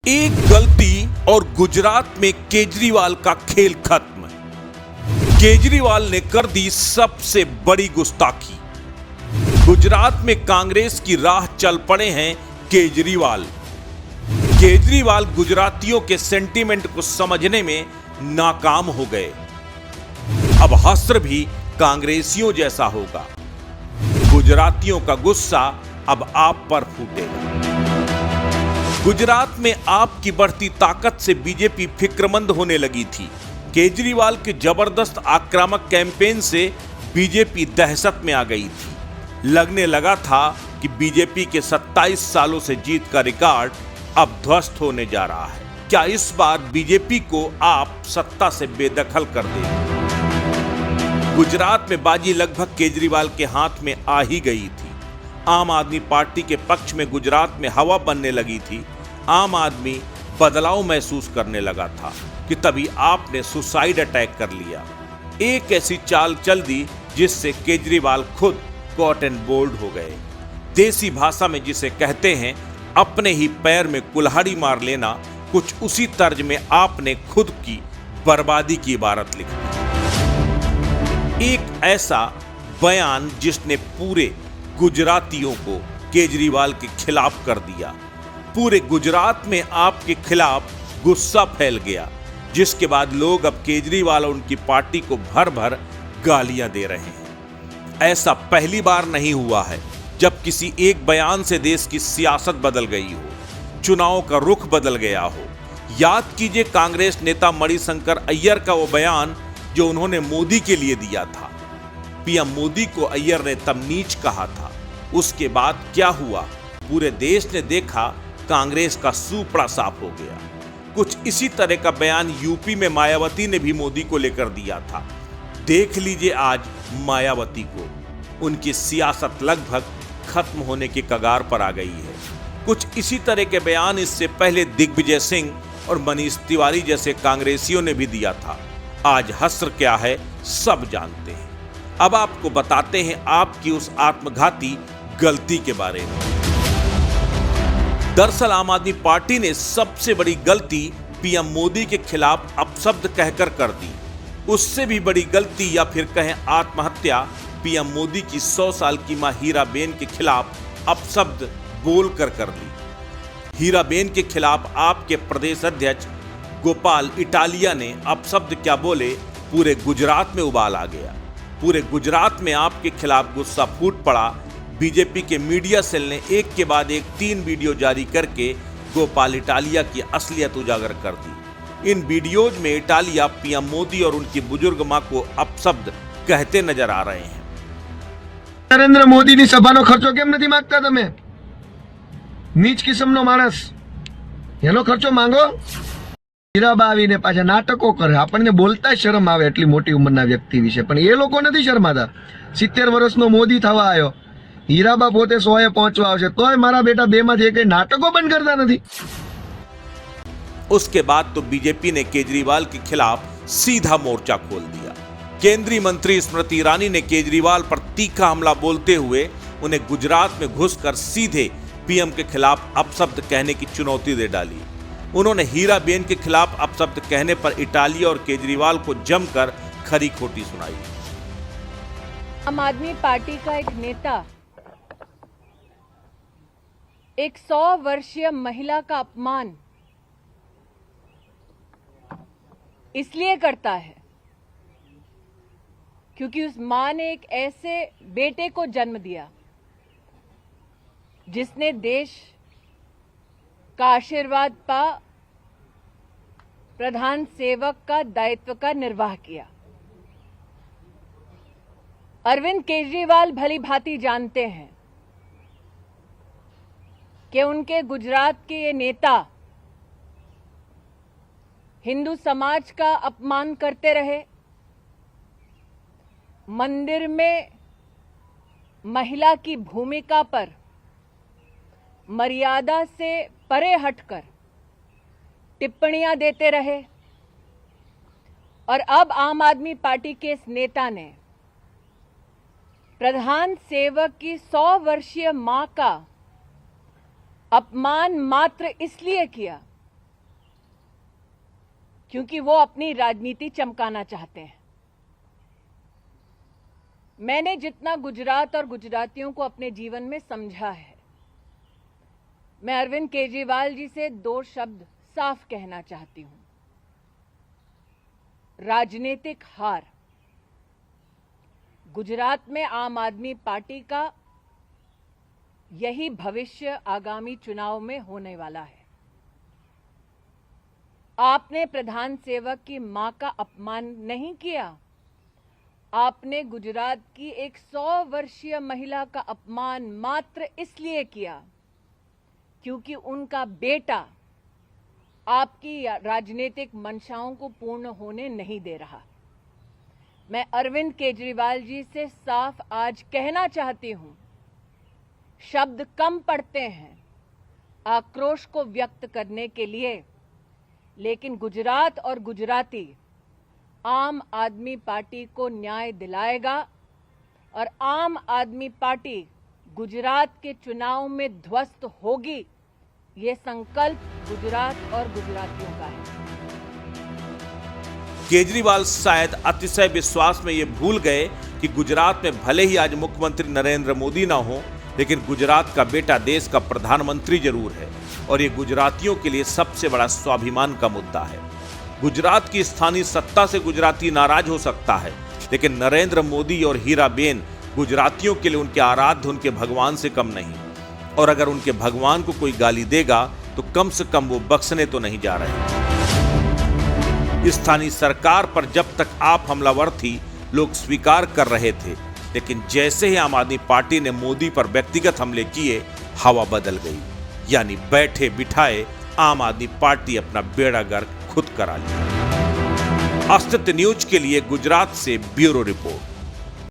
एक गलती और गुजरात में केजरीवाल का खेल खत्म। केजरीवाल ने कर दी सबसे बड़ी गुस्ताखी। गुजरात में कांग्रेस की राह चल पड़े हैं केजरीवाल। केजरीवाल गुजरातियों के सेंटीमेंट को समझने में नाकाम हो गए। अब हश्र भी कांग्रेसियों जैसा होगा। गुजरातियों का गुस्सा अब आप पर फूटेगा। गुजरात में आप की बढ़ती ताकत से बीजेपी फिक्रमंद होने लगी थी। केजरीवाल के जबरदस्त आक्रामक कैंपेन से बीजेपी दहशत में आ गई थी। लगने लगा था कि बीजेपी के 27 सालों से जीत का रिकॉर्ड अब ध्वस्त होने जा रहा है। क्या इस बार बीजेपी को आप सत्ता से बेदखल कर देंगे? गुजरात में बाजी लगभग केजरीवाल के हाथ में आ ही गई थी। आम आदमी पार्टी के पक्ष में गुजरात में हवा बनने लगी थी। आम आदमी बदलाव महसूस करने लगा था कि तभी आपने सुसाइड अटैक कर लिया। एक ऐसी चाल चल दी जिससे केजरीवाल खुद कॉट एंड बोल्ड हो गए। देसी भाषा में जिसे कहते हैं अपने ही पैर में कुल्हाड़ी मार लेना, कुछ उसी तर्ज में आपने खुद की बर्बादी की इबारत लिख दी। एक ऐसा बयान जिसने पूरे गुजरातियों को केजरीवाल के खिलाफ कर दिया। पूरे गुजरात में आपके खिलाफ गुस्सा फैल गया, जिसके बाद लोग अब केजरीवाल और उनकी पार्टी को भर भर गालियां दे रहे हैं। ऐसा पहली बार नहीं हुआ है जब किसी एक बयान से देश की सियासत बदल गई हो, चुनाव का रुख बदल गया हो। याद कीजिए कांग्रेस नेता मणिशंकर अय्यर का वो बयान जो उन्होंने मोदी के लिए दिया था। पीएम मोदी को अय्यर ने तब नीच कहा था। उसके बाद क्या हुआ? पूरे देश ने देखा, कांग्रेस का सूपड़ा साफ हो गया। कुछ इसी तरह का बयान यूपी में मायावती ने भी मोदी को लेकर दिया था। देख लीजिए आज मायावती को, उनकी सियासत लगभग खत्म होने की कगार पर आ गई है। कुछ इसी तरह के बयान इससे पहले दिग्विजय सिंह और मनीष तिवारी जैसे कांग्रेसियों ने भी दिया था। आज हश्र क्या है सब जानते हैं। अब आपको बताते हैं आपकी उस आत्मघाती गलती के बारे में। दरअसल आम आदमी पार्टी ने सबसे बड़ी गलती पीएम मोदी के खिलाफ अपशब्द कहकर कर दी। उससे भी बड़ी गलती या फिर कहें आत्महत्या पीएम मोदी की 100 साल की मां हीराबेन के खिलाफ अपशब्द बोलकर कर ली। हीराबेन के खिलाफ आपके प्रदेश अध्यक्ष गोपाल इटालिया ने अपशब्द क्या बोले, पूरे गुजरात में उबाल आ गया। पूरे गुजरात में आपके खिलाफ गुस्सा फूट पड़ा। बीजेपी के मीडिया सेल ने एक के बाद एक 3 वीडियो जारी करके गोपाल इटालिया की असलियत उजागर कर दी। इन वीडियोज में इटालिया पीएम मोदी और उनकी बुजुर्ग मां को अपशब्द कहते नजर आ रहे हैं। नरेंद्र मोदी ની સભાનો ખર્ચો કેમ નથી માંગતા તમે? નીચ કિસ્મનો માણસ એનો ખર્ચો માંગો। હીરાબા આવીને પાછા નાટકો કરે, આપણને બોલતા શરમ આવે એટલી મોટી ઉંમરના વ્યક્તિ વિશે, પણ એ લોકો નથી શરમાતા। 70 વર્ષનો મોદી થવા આવ્યો, હીરાબા પોતે 100 એ પહોંચવા આવશે, તોય મારા બેટા બે માંથી એક નાટકો બંધ करता નથી। उसके बाद तो बीजेपी ने केजरीवाल के खिलाफ सीधा मोर्चा खोल दिया। केंद्रीय मंत्री स्मृति ईरानी ने केजरीवाल पर तीखा हमला बोलते हुए उन्हें गुजरात में घुसकर सीधे पीएम के खिलाफ अपशब्द कहने की चुनौती दे डाली। उन्होंने हीराबेन के खिलाफ अपशब्द कहने पर इटालिया और केजरीवाल को जमकर खरी खोटी सुनाई। आम आदमी पार्टी का एक नेता एक 100 वर्षीय महिला का अपमान इसलिए करता है क्योंकि उस मां ने एक ऐसे बेटे को जन्म दिया जिसने देश का आशीर्वाद पा, प्रधान सेवक का दायित्व का निर्वाह किया। अरविंद केजरीवाल भली भांति जानते हैं कि उनके गुजरात के ये नेता हिंदू समाज का अपमान करते रहे। मंदिर में महिला की भूमिका पर मर्यादा से परे हटकर टिप्पणियां देते रहे और अब आम आदमी पार्टी के इस नेता ने प्रधान सेवक की 100 वर्षीय मां का अपमान मात्र इसलिए किया क्योंकि वो अपनी राजनीति चमकाना चाहते हैं। मैंने जितना गुजरात और गुजरातियों को अपने जीवन में समझा है, मैं अरविंद केजरीवाल जी से 2 शब्द साफ कहना चाहती हूं। राजनीतिक हार। गुजरात में आम आदमी पार्टी का यही भविष्य आगामी चुनाव में होने वाला है। आपने प्रधान सेवक की मां का अपमान नहीं किया, आपने गुजरात की एक 100 वर्षीय महिला का अपमान मात्र इसलिए किया क्योंकि उनका बेटा आपकी राजनीतिक मंशाओं को पूर्ण होने नहीं दे रहा। मैं अरविंद केजरीवाल जी से साफ आज कहना चाहती हूं, शब्द कम पड़ते हैं आक्रोश को व्यक्त करने के लिए, लेकिन गुजरात और गुजराती आम आदमी पार्टी को न्याय दिलाएगा और आम आदमी पार्टी गुजरात के चुनाव में ध्वस्त होगी। ये संकल्प गुजरात और गुजरातियों का है। केजरीवाल शायद अतिशय विश्वास में ये भूल गए कि गुजरात में भले ही आज मुख्यमंत्री नरेंद्र मोदी ना हो, लेकिन गुजरात का बेटा देश का प्रधानमंत्री जरूर है और ये गुजरातियों के लिए सबसे बड़ा स्वाभिमान का मुद्दा है। गुजरात की स्थानीय सत्ता से गुजराती नाराज हो सकता है, लेकिन नरेंद्र मोदी और हीराबेन गुजरातियों के लिए उनके आराध्य, उनके भगवान से कम नहीं। और अगर उनके भगवान को कोई गाली देगा तो कम से कम वो बख्शने तो नहीं जा रहे। स्थानीय सरकार पर जब तक आप हमलावर थी, लोग स्वीकार कर रहे थे, लेकिन जैसे ही आम आदमी पार्टी ने मोदी पर व्यक्तिगत हमले किए, हवा बदल गई। यानी बैठे बिठाए आम आदमी पार्टी अपना बेड़ा गर्क खुद करा लिया। अस्तित्व न्यूज के लिए गुजरात से ब्यूरो रिपोर्ट।